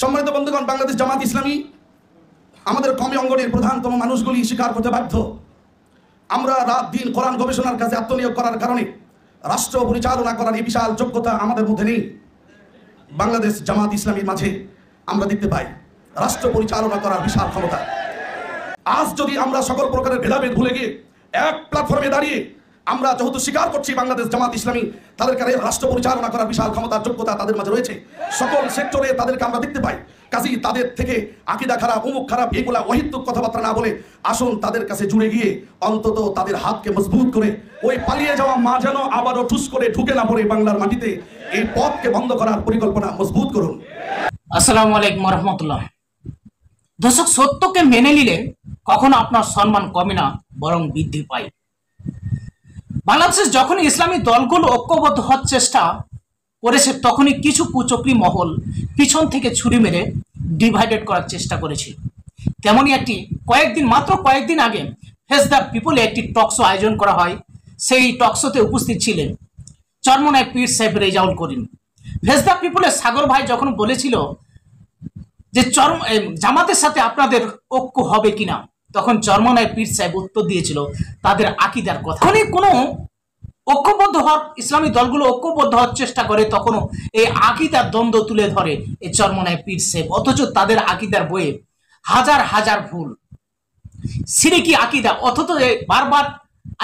সম্মানিত বন্ধুগণ, বাংলাদেশ জামাত ইসলামী আমাদের কমি অঙ্গনের প্রধানতম মানুষগুলি স্বীকার করতে বাধ্য। আমরা রাত দিন কোরআন গবেষণার কাজে আত্মনিয়োগ করার কারণে রাষ্ট্র পরিচালনা করার এই বিশাল যোগ্যতা আমাদের মধ্যে নেই। বাংলাদেশ জামাত ইসলামীর মাঝে আমরা দেখতে পাই রাষ্ট্র পরিচালনা করার বিশাল ক্ষমতা। আজ যদি আমরা সকল প্রকারের ভেদাভেদ ভুলে গিয়ে এক প্ল্যাটফর্মে দাঁড়িয়ে আমরা যেহেতু স্বীকার করছি বাংলাদেশ জামাত ইসলামী তাদের কাছে রাষ্ট্র পরিচালনা করার বিশাল ক্ষমতার যোগ্যতা তাদের মাঝে রয়েছে, সকল সেক্টরে তাদেরকে আমরা দেখতে পাই। কাজেই তাদের থেকে আকীদা খারাপ, অমুক খারাপ, এগুলা অহিতুক কথাবার্তা না বলে আসুন তাদের কাছে জুড়ে গিয়ে অন্তত তাদের হাতকে মজবুত করে ওই পালিয়ে যাওয়া মা যেন আবারও ঠুস করে ঢুকে না পড়ে বাংলার মাটিতে, এই পথকে বন্ধ করার পরিকল্পনা মজবুত করুন। আসসালামু আলাইকুম রহমতুল্লাহ। দর্শক, সত্যকে মেনে নিলে কখনো আপনার সম্মান কমে না, বরং বৃদ্ধি পায়। বাংলাদেশে যখন ইসলামী দলগুলো ঐক্যবদ্ধ হওয়ার চেষ্টা করেছে তখনই কিছু কুচক্রী মহল পিছন থেকে ছুরি মেরে ডিভাইডেড করার চেষ্টা করেছে। তেমনই মাত্র কয়েকদিন আগে ফেস দ্য পিপলে একটি টকশো আয়োজন করা হয়। সেই টকশোতে উপস্থিত ছিলেন চরমনায় পীর সাহেব রেজাউল করিম। ফেস দ্য পিপলের সাগর ভাই যখন বলেছিল যে জামাতের সাথে আপনাদের ঐক্য হবে কিনা, তখন চরমনায় পীর সাহেব উত্তর দিয়েছিল তাদের আকীদার কথা। যখনই কোনো ঐক্যবদ্ধ হওয়ার ইসলামী দলগুলো ঐক্যবদ্ধ হওয়ার চেষ্টা করে তখনও এই আকীদার দ্বন্দ্ব তুলে ধরে এই চরমনায় পীর সাহেব, অথচ তাদের আকীদার বইয়ে হাজার হাজার ভুল সিরিকি আকীদা, অথচ বারবার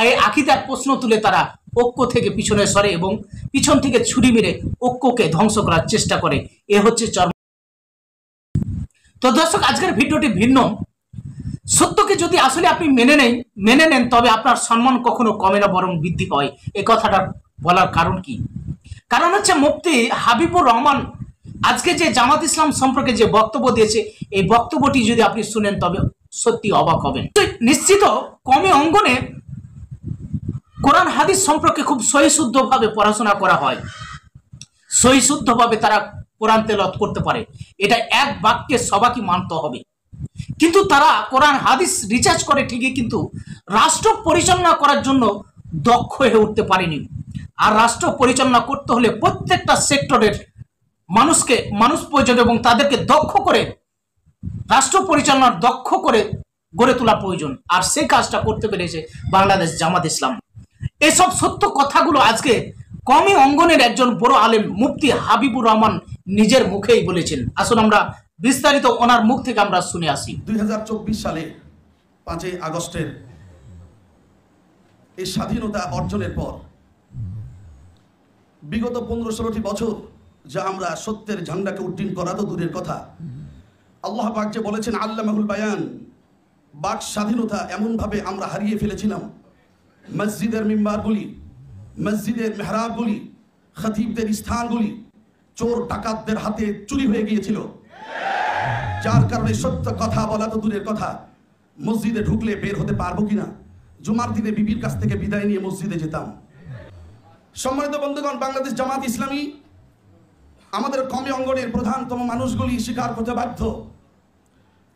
এই আকীদার প্রশ্ন তুলে তারা ঐক্য থেকে পিছনে সরে এবং পিছন থেকে ছুরি মেরে ঐক্যকে ধ্বংস করার চেষ্টা করে। এ হচ্ছে তো দর্শক, আজকের ভিডিওটি ভিন্ন। সত্যকে যদি আসলে আপনি মেনে নেন তবে আপনার সম্মান কখনো কমে না, বরং বৃদ্ধি পায়। এই কথাটা বলার কারণ কি? কারণ হচ্ছে মুফতি হাবিবুর রহমান আজকে যে জামাত ইসলাম সম্পর্কে যে বক্তব্য দিয়েছে, এই বক্তব্যটি যদি আপনি শুনেন তবে সত্যি অবাক হবেন। নিশ্চিত কমি অঙ্গনে কোরআন হাদিস সম্পর্কে খুব সহিশুদ্ধভাবে পড়াশোনা করা হয়, সহিশুদ্ধভাবে তারা কোরআন তেলাওয়াত করতে পারে, এটা এক বাক্যে সবাইকে মানতে হবে। কিন্তু তারা কোরআন হাদিস রিসার্চ করে ঠিকই, কিন্তু রাষ্ট্র পরিচালনা করার জন্য দক্ষ হয়ে উঠতে পারেনি। আর রাষ্ট্র পরিচালনা করতে হলে প্রত্যেকটা সেক্টরের মানুষ প্রয়োজন এবং তাদেরকে দক্ষ করে রাষ্ট্র পরিচালনার দক্ষ করে গড়ে তোলা প্রয়োজন। আর সেই কাজটা করতে পেরেছে বাংলাদেশ জামাত ইসলাম। এসব সত্য কথাগুলো আজকে কমি অঙ্গনের একজন বড় আলেম মুফতি হাবিবুর রহমান নিজের মুখেই বলেছেন। আসুন আমরা বিস্তারিত ওনার মুখ থেকে আমরা শুনে আসি। 2024 সালে 5 আগস্টের এই স্বাধীনতা অর্জনের পর বিগত 15-16টি বছর যা আমরা সত্যের ঝান্ডাকে উড্ডীন করা তো দূরের কথা, আল্লাহ পাক যে বলেছেন আল্লামাহুল বায়ান, বাক স্বাধীনতা এমনভাবে আমরা হারিয়ে ফেলেছিলাম। মসজিদের মিম্বারগুলি, মসজিদের মেহরাবগুলি, খতিবদের স্থানগুলি চোর ডাকাতদের হাতে চুরি হয়ে গিয়েছিল, যার কারণে সত্য কথা বলা তো দূরের কথা, মসজিদে ঢুকলে বের হতে পারবো কিনা, জুমার দিনে বিবির কাছ থেকে বিদায় নিয়ে মসজিদে যেতাম। সম্মানিত বন্ধুগণ, বাংলাদেশ জামাত ইসলামী আমাদের কমি অঙ্গনের প্রধানতম মানুষগুলি স্বীকার করতে বাধ্য।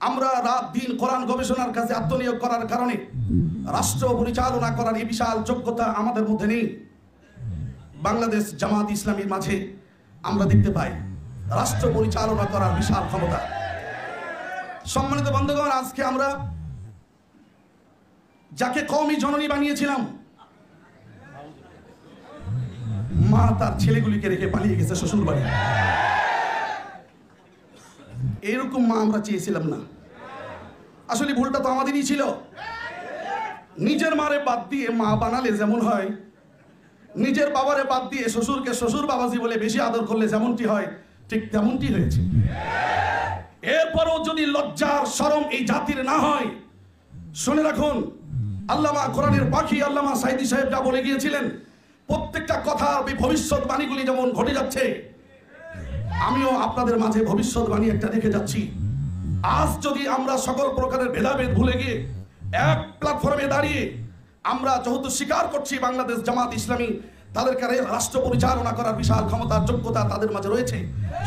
আমরা রাত দিন কোরআন গবেষণার কাজে আত্মনিয়োগ করার কারণে রাষ্ট্র পরিচালনা করার এই বিশাল যোগ্যতা আমাদের মধ্যে নেই। বাংলাদেশ জামাত ইসলামীর মাঝে আমরা দেখতে পাই রাষ্ট্র পরিচালনা করার বিশাল ক্ষমতা। সম্মানিত বন্ধুগণ, আজকে আমরা যাকে কওমি জননী বানিয়েছিলাম, মা তার ছেলেগুলিকে রেখে পালিয়ে গেছে শ্বশুর বাড়ি। এরকম মা আমরা চেয়েছিলাম না। আসলে ভুলটা তো আমাদেরই ছিল। নিজের মারে বাদ দিয়ে মা বানালে যেমন হয়, নিজের বাবারে বাদ দিয়ে শ্বশুরকে শ্বশুর বাবাজি বলে বেশি আদর করলে যেমনটি হয়, ঠিক তেমনটি হয়েছে। এরপরও যদি লজ্জার শরম এই জাতির না হয়, শুনে রাখুন, আল্লামা কোরআনের পাখি আল্লামা সাইদি সাহেব যা বলে গিয়েছিলেন, প্রত্যেকটা কথার ভবিষ্যৎবাণীগুলি যেমন ঘটে যাচ্ছে, আমিও আপনাদের মাঝে ভবিষ্যৎবাণী একটা রেখে যাচ্ছি। আজ যদি আমরা সকল প্রকারের ভেদাভেদ ভুলে গিয়ে এক প্ল্যাটফর্মে দাঁড়িয়ে আমরা যেহেতু স্বীকার করছি বাংলাদেশ জামাত ইসলামী তাদের কাছে রাষ্ট্র পরিচালনা করার বিশাল ক্ষমতার যোগ্যতা তাদের মাঝে রয়েছে,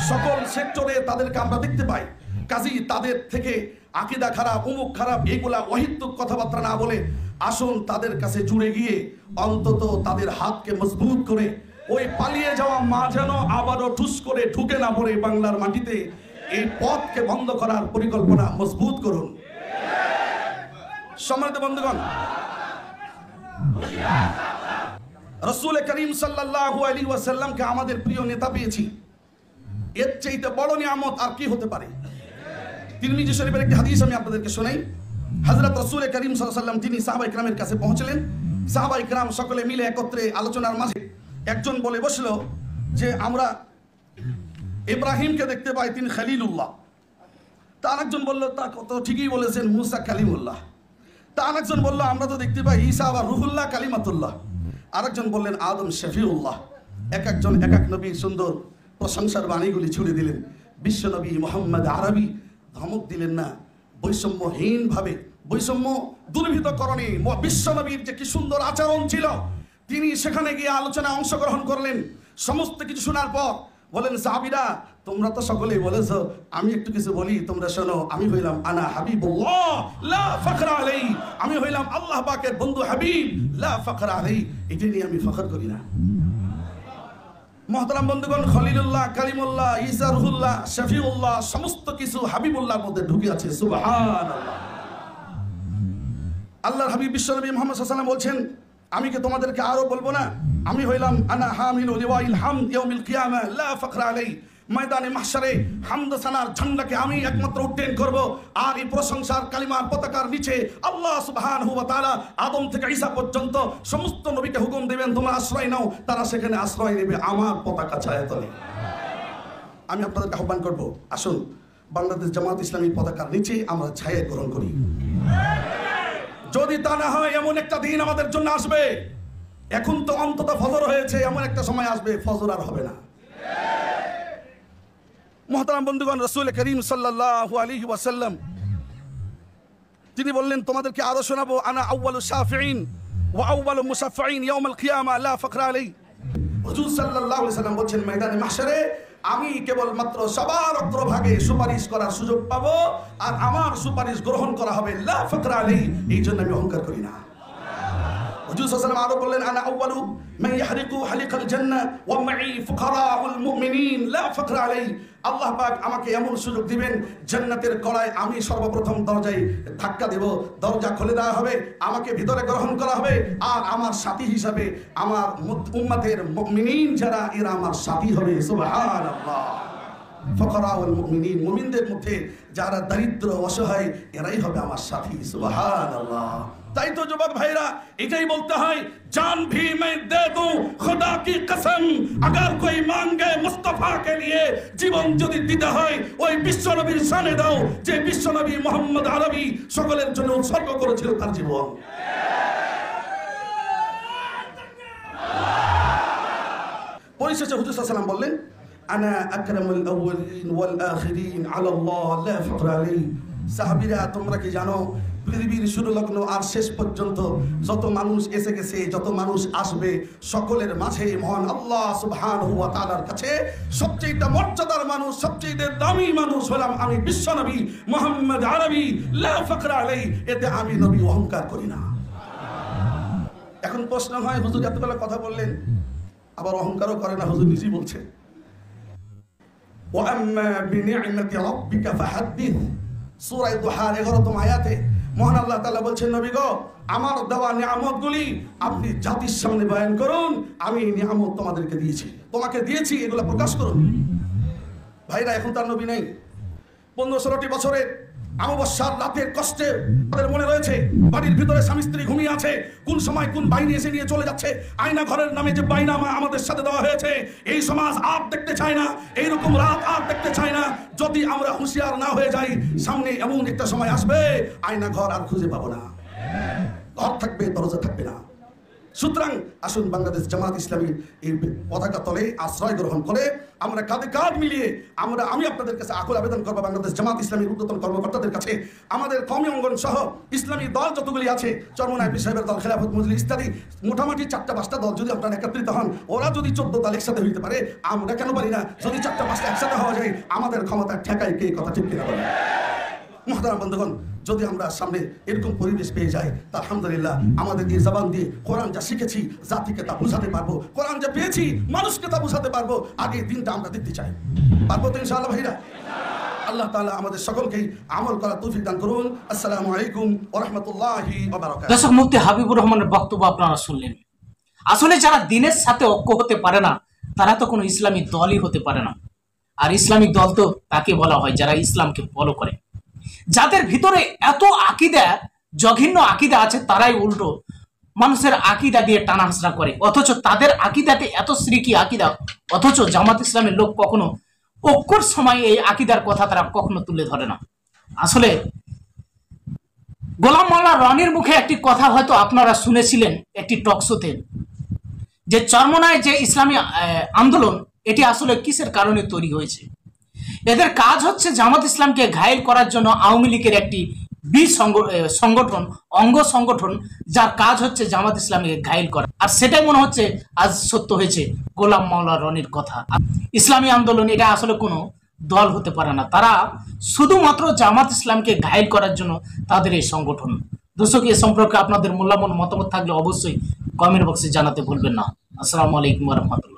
সকল সেক্টরে তাদেরকে আমরা দেখতে পাই। কাজেই তাদের থেকে আকীদা খারাপ, অমুক খারাপ, এগুলা অহিতুক কথাবার্তা না বলে আসুন তাদের কাছে জুড়ে গিয়ে অন্তত তাদের হাতকে মজবুত করে ওই পালিয়ে যাওয়া মা যেন আবারও ঠুস করে ঢুকে না পড়ে বাংলার মাটিতে, এই পথকে বন্ধ করার পরিকল্পনা মজবুত করুন। সম্মানিত বন্ধুগণ, রাসূল করিম সাল্লাল্লাহু আলাইহি ওয়াসাল্লামকে আমাদের প্রিয় নেতা পেয়েছি, এর চাইতে বড় নিয়ামত আর কি হতে পারে? তিরমিজি শরীফের একটি হাদিস আমি আপনাদেরকে শোনাই। হযরত রাসূল করিম সাল্লাল্লাহু আলাইহি ওয়াসাল্লাম তিনি সাহাবা ইকরামের কাছে পৌঁছলেন। সাহাবা ইকরাম সকলে মিলে একত্রে আলোচনার মাঝে একজন বলে বসলো যে আমরা ইব্রাহিমকে দেখতে পাই, তিনি খলিলুল্লাহ। তা আরেকজন বললো তা কত ঠিকই বলেছেন, মুসা কালিমুল্লাহ। তা আরেকজন বললো আমরা তো দেখতে পাই ঈসা আবার রুহুল্লাহ কালিমাতুল্লাহ। আরেকজন বললেন আদম শফিউল্লাহ। এক একজন এক এক নবীর সুন্দর প্রশংসার বাণীগুলি ছুড়ে দিলেন। বিশ্ব নবী মোহাম্মদ আরবি ধমক দিলেন না, বৈষম্যহীন ভাবে, বৈষম্য দুর্বৃত্তকরণে বিশ্ব নবীর যে কি সুন্দর আচরণ ছিল, তিনি সেখানে গিয়ে আলোচনায় অংশগ্রহণ করলেন। সমস্ত কিছু শোনার পর বলেন সাহাবীরা তোমরা তো সকলেই বলেছো, আমি একটু কিছু বলি তোমরা শোনো। আমি হইলাম আনা হাবিবুল্লাহ লা ফখর আলাইহি, আমি হইলাম আল্লাহ পাকের বন্ধু হাবিব লা ফখর আলাইহি, এটা নিয়ে আমি ফখর করি না। মুহতারাম বন্ধুগণ, খলিলুল্লাহ, কালিমুল্লাহ, ঈসা রুহুল্লাহ, শফিউল্লাহ সমস্ত কিছু হাবিবুল্লাহর মধ্যে ঢুকে আছে। সুবহানাল্লাহ। আল্লাহর হাবিব বিশ্বনবী মুহাম্মদ সাল্লাল্লাহু আলাইহি ওয়াসাল্লাম বলছেন আমি কি তোমাদেরকে আরো বলবো না? আমি হইলাম আনা হামিলু লিওয়াইল হামদ ইয়াউমিল কিয়ামা লা ফখর আলাইহি, ময়দানে মাহশারে হামদ সানার ঝান্ডাকে আমি একমাত্র উড্ডয়ন করব। আর এই প্রশংসার কালিমার পতাকার নিচে আল্লাহ সুবহানাহু ওয়া তাআলা আদম থেকে ঈসা পর্যন্ত সমস্ত নবীকে হুকুম দিবেন তোমরা আশ্রয় নাও, তারা সেখানে আশ্রয় নেবে আমার পতাকা ছায়াতলে। আমি আপনাদেরকে আহ্বান করব, আসুন বাংলাদেশ জামাত ইসলামী পতাকার নিচে আমরা ছায়া গ্রহণ করি। যদি তা না হয় এমন একটা দিন আমাদের জন্য আসবে, এখন তো অন্তত ফজর হয়েছে, এমন একটা সময় আসবে ফজর আর হবে না। মুহতারাম বন্ধুগণ, রাসূল করিম সাল্লাল্লাহু আলাইহি ওয়াসাল্লাম তিনি বললেন তোমাদেরকে আরো শোনাবো, আনা আউয়ালু শাফিঈন ওয়া আউয়ালু মুশাফফিঈন ইয়াউমাল কিয়ামা লা ফখর আলাইহি। হুজুর সাল্লাল্লাহু আলাইহি ওয়াসাল্লাম বলেন ময়দানে মাহশারে আমি কেবলমাত্র সবার অগ্রভাগে সুপারিশ করার সুযোগ পাবো, আর আমার সুপারিশ গ্রহণ করা হবে লা ফখর আলাইহি, এই জন্য আমি অহংকার করি না। হুজুর সাল্লাল্লাহু আলাইহি ওয়াসাল্লাম আরো বললেন আনা আউয়ালু মান ইয়াহরিকু হালিকাল জান্নাহ ওয়া মাই ফুকারাউল মুমিনিন লা ফখর আলাইহি। আল্লাহ পাক আমাকে এমন সুযোগ দিবেন, জান্নাতের কড়ায় আমি সর্বপ্রথম দরজায় ধাক্কা দেব, দরজা খুলে দেওয়া হবে, আমাকে ভিতরে গ্রহণ করা হবে, আর আমার সাথী হিসাবে আমার উম্মতের মুমিনিন যারা এরা আমার সাথী হবে। সুবহানাল্লাহ। ফুকারাউল মুমিনিন, মুমিনদের মধ্যে যারা দরিদ্র অসহায় এরাই হবে আমার সাথী। সুবহানাল্লাহ। তাই তো যুবক ভাইরা এটাই বলতে হয়, জান ভি मैं दे दूं खुदा की कसम, अगर कोई मांगे मुस्तफा के लिए, জীবন যদি দিতে হয় ওই বিশ্বনবীর শানে দাও যে বিশ্বনবী মুহাম্মদ আরবি সকলের জন্য উৎসর্গ করেছিল তার জীবন। পরিশেষে হুজুর সাল্লাল্লাহু আলাইহি ওয়াসাল্লাম বললেন আনা আকরামুল আউয়ালিন ওয়াল আখিরিন আলা আল্লাহ লা ফখর আলাইহি। সাহাবীরা তোমরা কি জানো পৃথিবীর শুরু লগ্ন আর শেষ পর্যন্ত যত মানুষ এসে গেছে, যত মানুষ আসবে, সকলের মাঝে মহান আল্লাহ সুবহানাহু ওয়া তাআলার কাছে সবচেয়ে মর্যাদার মানুষ, সবচেয়ে দামি মানুষ হলাম আমি বিশ্বনবী মুহাম্মদ আরবি লা ফখর আলাইহি, এতে আমি নবী অহংকার করি না। এখন প্রশ্ন হয় হুজুর এতবেলা কথা বললেন আবার অহংকারও করে না, হুজুর নিজেই বলছে ওয়া আম্মা বিনি'মাতি রাব্বিকা ফাহাদ্দিস, সূরা দুহার 11তম আয়াতে মহান আল্লাহ তাআলা বলছেন নবী গো আমার দেওয়া নিয়ামতগুলি আপনি জাতির সামনে বয়ান করুন, আমি নিয়ামত তোমাদেরকে দিয়েছি, তোমাকে দিয়েছি, এগুলো প্রকাশ করুন। ভাইরা এখন তার নবী নেই, 15-16টি বছরের অমাবস্যার রাতের কষ্টে তাদের মনে রয়েছে, বাড়ির ভিতরে স্বামী স্ত্রী ঘুমিয়ে আছে, কোন সময় কোন বাইরে এসে নিয়ে চলে যাচ্ছে, আয়না ঘরের নামে যে বাইনামা আমাদের সাথে দেওয়া হয়েছে, এই সমাজ আর দেখতে চায় না, এইরকম রাত আর দেখতে চায় না। যদি আমরা হুঁশিয়ার না হয়ে যাই, সামনে এমন একটা সময় আসবে আয়না ঘর আর খুঁজে পাবো না, ঘর থাকবে দরজা থাকবে না। সুতরাং আসুন বাংলাদেশ জামাত ইসলামী এই পতাকা তলে আশ্রয় গ্রহণ করে আমরা কাঁধে কাঁধ মিলিয়ে আমি আপনাদের কাছে আকুল আবেদন করবো, বাংলাদেশ জামাত ইসলামীর ঊর্ধ্বতন কর্মকর্তাদের কাছে, আমাদের কওমি অঙ্গন সহ ইসলামী দল যতগুলি আছে, চরমনায় পীর সাহেবের দল, খেলাফত মজলিস ইত্যাদি, মোটামুটি 4-5টা দল যদি আপনারা একত্রিত হন, ওরা যদি 14 দল একসাথে হইতে পারে, আমরা কেন পারি না? যদি 4-5টা একসাথে হওয়া যায়, আমাদের ক্ষমতা ঠেকায় কে? কথা ঠিক কিনা বলেন? মুহতারাম বন্ধুগণ, যদি আমরা সামনে এরকম পরিবেশ পেয়ে যাই তা আলহামদুলিল্লাহ আমাদের এই জবান দিয়ে কোরআন যা শিখেছি জাতিকে তা বুঝাতে পারবো, কোরআন যা পেয়েছি মানুষকে তা বুঝাতে পারবো। আগে দিনটা আমরা দেখতে চাই, পারবো তো ইনশাআল্লাহ ভাইরা? আল্লাহ তাআলা আমাদের সকলকে আমল করার তৌফিক দান করুন। আসসালামু আলাইকুম ওয়া রাহমাতুল্লাহি ওয়া বারাকাতুহু। দর্শক, মুফতি হাবিবুর রহমানের বক্তব্য আপনারা শুনলেন। আসলে যারা দিনের সাথে ঐক্য হতে পারে না তারা তো কোনো ইসলামী দলই হতে পারে না। আর ইসলামিক দল তো তাকে বলা হয় যারা ইসলামকে ফলো করে। যাদের ভিতরে এত আকীদা, জঘন্য আকীদা আছে, তারাই উল্টো মানুষের আকীদা দিয়ে টানা হাসরা করে, অথচ তাদের আকীদাতে এত শ্রীকি আকীদা, অথচ জামাত ইসলামের লোক কখনো ঐক্যর সময় এই আকীদার কথা তারা কখনো তুলে ধরে না। আসলে গোলাম মোল্লা রনির মুখে একটি কথা হয়তো আপনারা শুনেছিলেন একটি টকশোতে, যে চরমনায় যে ইসলামী আন্দোলন এটি আসলে কিসের কারণে তৈরি হয়েছে। এদের কাজ হচ্ছে জামাত ইসলামকে ঘায়েল করার জন্য আওয়ামী লীগের একটি সংগঠন, অঙ্গ সংগঠন, যার কাজ হচ্ছে জামাত ইসলামকে ঘায়েল করা। আর সেটাই মনে হচ্ছে আজ সত্য হয়েছে গোলাম মোল্লা রনির কথা। ইসলামী আন্দোলন এটা আসলে কোনো দল হতে পারে না, তারা শুধুমাত্র জামাত ইসলামকে ঘায়েল করার জন্য তাদের এই সংগঠন। দর্শক, এ সম্পর্কে আপনাদের মূল্যবান মতামত থাকলে অবশ্যই কমেন্ট বক্সে জানাতে ভুলবেন না। আসসালামু আলাইকুম ওয়া রাহমাতুল্লাহ।